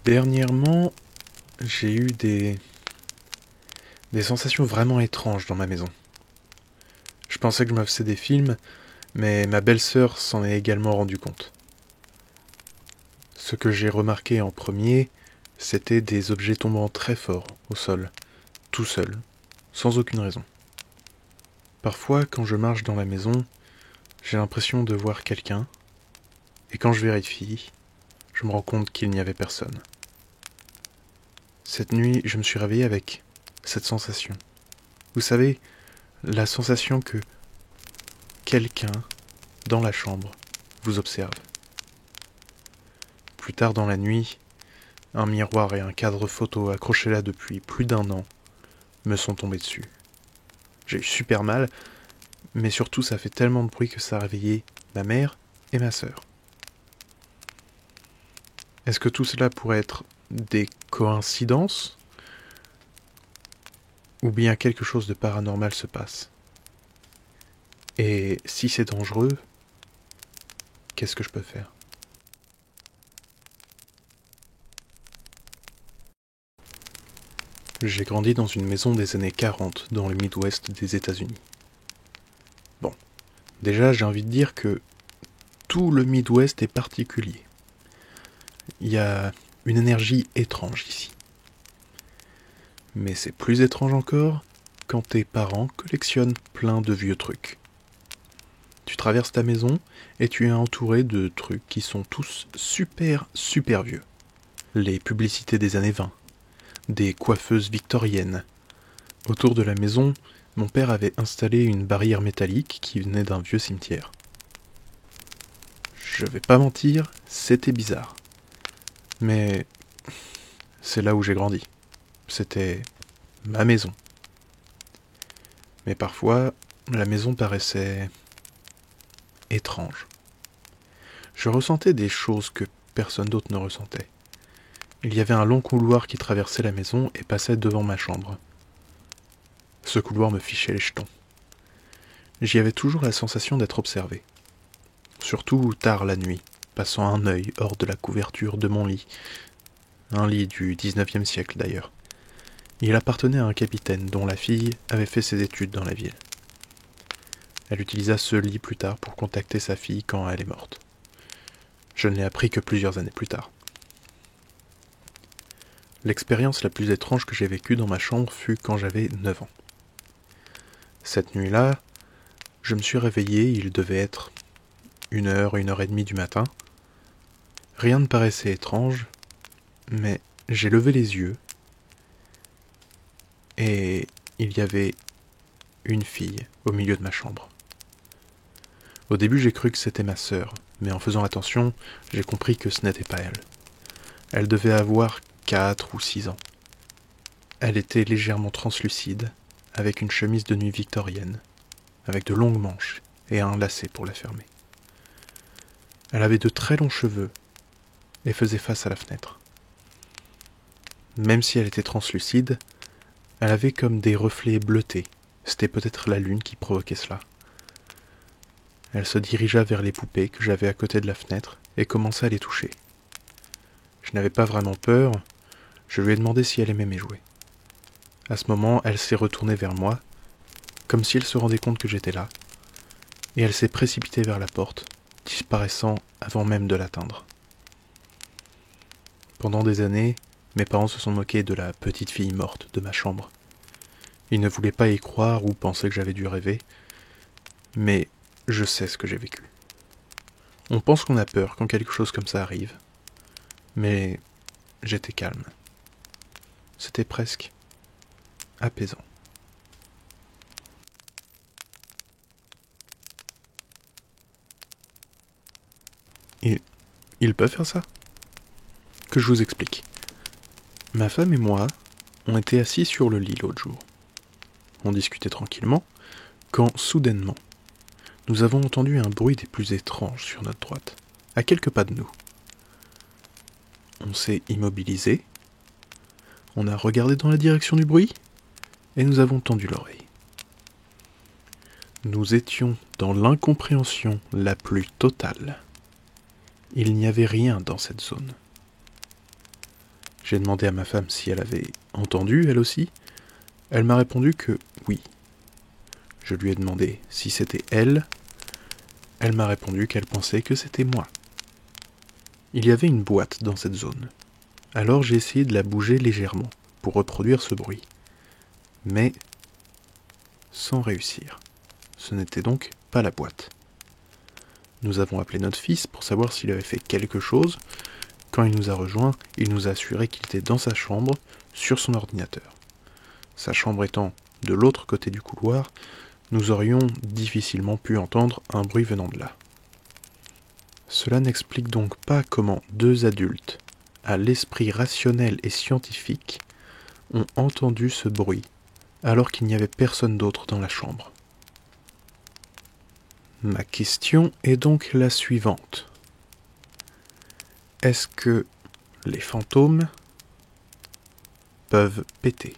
Dernièrement, j'ai eu des sensations vraiment étranges dans ma maison. Je pensais que je me faisais des films, mais ma belle-sœur s'en est également rendue compte. Ce que j'ai remarqué en premier, c'était des objets tombant très fort au sol, tout seul, sans aucune raison. Parfois, quand je marche dans la maison, j'ai l'impression de voir quelqu'un, et quand je vérifie, je me rends compte qu'il n'y avait personne. Cette nuit, je me suis réveillé avec cette sensation. Vous savez, la sensation que quelqu'un, dans la chambre, vous observe. Plus tard dans la nuit, un miroir et un cadre photo accrochés là depuis plus d'1 an me sont tombés dessus. J'ai eu super mal, mais surtout ça fait tellement de bruit que ça a réveillé ma mère et ma sœur. Est-ce que tout cela pourrait être des coïncidences ou bien quelque chose de paranormal se passe? Et si c'est dangereux, qu'est-ce que je peux faire? J'ai grandi dans une maison des années 40 dans le Midwest des États-Unis. Bon, déjà j'ai envie de dire que tout le Midwest est particulier. Il y a une énergie étrange ici. Mais c'est plus étrange encore quand tes parents collectionnent plein de vieux trucs. Tu traverses ta maison et tu es entouré de trucs qui sont tous super vieux. Les publicités des années 20, des coiffeuses victoriennes. Autour de la maison, mon père avait installé une barrière métallique qui venait d'un vieux cimetière. Je vais pas mentir, c'était bizarre. Mais c'est là où j'ai grandi. C'était ma maison. Mais parfois, la maison paraissait étrange. Je ressentais des choses que personne d'autre ne ressentait. Il y avait un long couloir qui traversait la maison et passait devant ma chambre. Ce couloir me fichait les jetons. J'y avais toujours la sensation d'être observé. Surtout tard la nuit, passant un œil hors de la couverture de mon lit. Un lit du 19e siècle d'ailleurs. Il appartenait à un capitaine dont la fille avait fait ses études dans la ville. Elle utilisa ce lit plus tard pour contacter sa fille quand elle est morte. Je ne l'ai appris que plusieurs années plus tard. L'expérience la plus étrange que j'ai vécue dans ma chambre fut quand j'avais 9 ans. Cette nuit-là, je me suis réveillé, il devait être 1 heure et demie du matin. Rien ne paraissait étrange, mais j'ai levé les yeux et il y avait une fille au milieu de ma chambre. Au début, j'ai cru que c'était ma sœur, mais en faisant attention, j'ai compris que ce n'était pas elle. Elle devait avoir 4 ou 6 ans. Elle était légèrement translucide, avec une chemise de nuit victorienne, avec de longues manches et un lacet pour la fermer. Elle avait de très longs cheveux et faisait face à la fenêtre. Même si elle était translucide, elle avait comme des reflets bleutés. C'était peut-être la lune qui provoquait cela. Elle se dirigea vers les poupées que j'avais à côté de la fenêtre et commença à les toucher. Je n'avais pas vraiment peur, je lui ai demandé si elle aimait mes jouets. À ce moment, elle s'est retournée vers moi, comme si elle se rendait compte que j'étais là, et elle s'est précipitée vers la porte, disparaissant avant même de l'atteindre. Pendant des années, mes parents se sont moqués de la petite fille morte de ma chambre. Ils ne voulaient pas y croire ou pensaient que j'avais dû rêver, mais je sais ce que j'ai vécu. On pense qu'on a peur quand quelque chose comme ça arrive, mais j'étais calme. C'était presque apaisant. Il peut faire ça? Que je vous explique. Ma femme et moi, on était assis sur le lit l'autre jour. On discutait tranquillement, quand soudainement, nous avons entendu un bruit des plus étranges sur notre droite, à quelques pas de nous. On s'est immobilisé, on a regardé dans la direction du bruit, et nous avons tendu l'oreille. Nous étions dans l'incompréhension la plus totale. Il n'y avait rien dans cette zone. J'ai demandé à ma femme si elle avait entendu, elle aussi. Elle m'a répondu que oui. Je lui ai demandé si c'était elle. Elle m'a répondu qu'elle pensait que c'était moi. Il y avait une boîte dans cette zone. Alors j'ai essayé de la bouger légèrement pour reproduire ce bruit. Mais sans réussir. Ce n'était donc pas la boîte. Nous avons appelé notre fils pour savoir s'il avait fait quelque chose. Quand il nous a rejoints, il nous a assuré qu'il était dans sa chambre, sur son ordinateur. Sa chambre étant de l'autre côté du couloir, nous aurions difficilement pu entendre un bruit venant de là. Cela n'explique donc pas comment deux adultes, à l'esprit rationnel et scientifique, ont entendu ce bruit alors qu'il n'y avait personne d'autre dans la chambre. Ma question est donc la suivante. Est-ce que les fantômes peuvent péter ?